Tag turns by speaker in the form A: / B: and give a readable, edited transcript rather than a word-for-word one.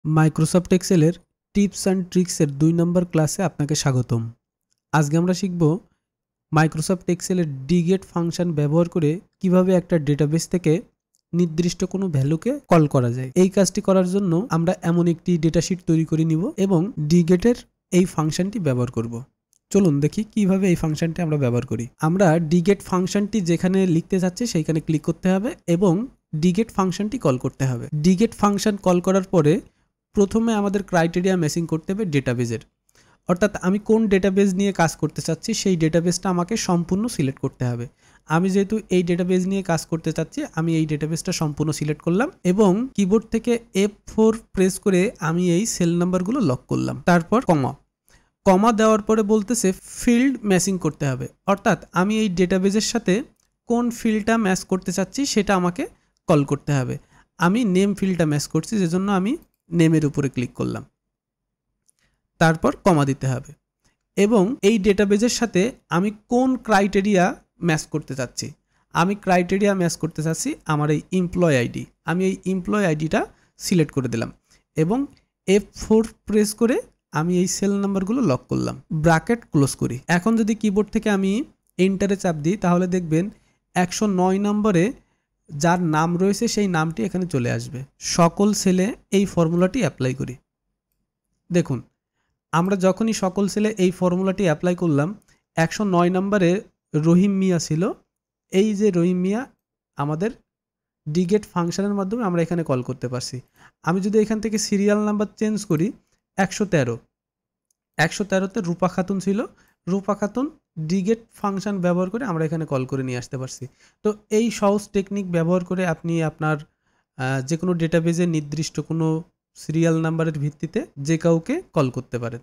A: Microsoft এক্সেলের tips and ট্রিক্সের 2 নম্বর ক্লাসে আপনাকে স্বাগতম। আজকে আমরা শিখব মাইক্রোসফট এক্সেলের ডিগেট ফাংশন ব্যবহার করে কিভাবে একটা ডেটাবেস থেকে নির্দিষ্ট কোনো ভ্যালুকে কল করা যায়। এই কাজটি করার জন্য আমরা এমন একটি ডেটাশিট তৈরি করে নিব এবং ডিগেটের এই ফাংশনটি ব্যবহার করব। চলুন দেখি কিভাবে এই ফাংশনটি আমরা ব্যবহার করি। আমরা ডিগেট ফাংশনটি যেখানে লিখতে যাচ্ছি সেইখানে ক্লিক করতে হবে এবং ডিগেট ফাংশনটি কল করতে হবে। ডিগেট ফাংশন কল করার পরে প্রথমে আমাদের ক্রাইটেরিয়া ম্যাচিং করতে হবে ডেটাবেজের, অর্থাৎ আমি কোন ডেটাবেজ নিয়ে কাজ করতে চাচ্ছি সেই ডেটাবেজটা আমাকে সম্পূর্ণ সিলেক্ট করতে হবে। আমি যেহেতু এই ডেটাবেজ নিয়ে কাজ করতে চাচ্ছি, আমি এই ডেটাবেজটা সম্পূর্ণ সিলেক্ট করলাম এবং কিবোর্ড থেকে F4 প্রেস করে আমি এই সেল নাম্বারগুলো লক করলাম। তারপর কমা দেওয়ার পরে বলতেছে ফিল্ড ম্যাচিং করতে হবে, অর্থাৎ আমি এই ডেটাবেজের সাথে কোন ফিল্ডটা ম্যাচ করতে চাচ্ছি সেটা আমাকে কল করতে হবে। আমি নেম ফিল্ডটা ম্যাচ করছি, যেজন্য আমি নেমের উপরে ক্লিক করলাম। তারপর কমা দিতে হবে এবং এই ডেটাবেজের সাথে আমি কোন ক্রাইটেরিয়া ম্যাচ করতে চাচ্ছি। আমি ক্রাইটেরিয়া ম্যাচ করতে চাচ্ছি আমার এই এমপ্লয় আইডি। আমি এই এমপ্লয় আইডিটা সিলেক্ট করে দিলাম এবং F4 প্রেস করে আমি এই সেল নাম্বারগুলো লক করলাম, ব্র্যাকেট ক্লোজ করি। এখন যদি কিবোর্ড থেকে আমি এন্টারে চাপ দিই তাহলে দেখবেন 109 নম্বরে যার নাম রয়েছে সেই নামটি এখানে চলে আসবে। সকল সেলে এই ফর্মুলাটি অ্যাপ্লাই করি। দেখুন, আমরা যখনই সকল সেলে এই ফর্মুলাটি অ্যাপ্লাই করলাম, 109 নম্বরে রহিম মিয়া ছিল। এই যে রহিম মিয়া আমাদের ডিগেট ফাংশনের মাধ্যমে আমরা এখানে কল করতে পারছি। আমি যদি এখান থেকে সিরিয়াল নাম্বার চেঞ্জ করি 113তে রূপা খাতুন ছিল। রূপা খাতুন ডিগেট ফাংশন ব্যবহার করে আমরা এখানে কল করে নিয়ে আসতে পারছি। তো এই সহজ টেকনিক ব্যবহার করে আপনি আপনার যে কোনো ডেটাবেজে নির্দিষ্ট কোনো সিরিয়াল নাম্বারের ভিত্তিতে যে কাউকে কল করতে পারেন।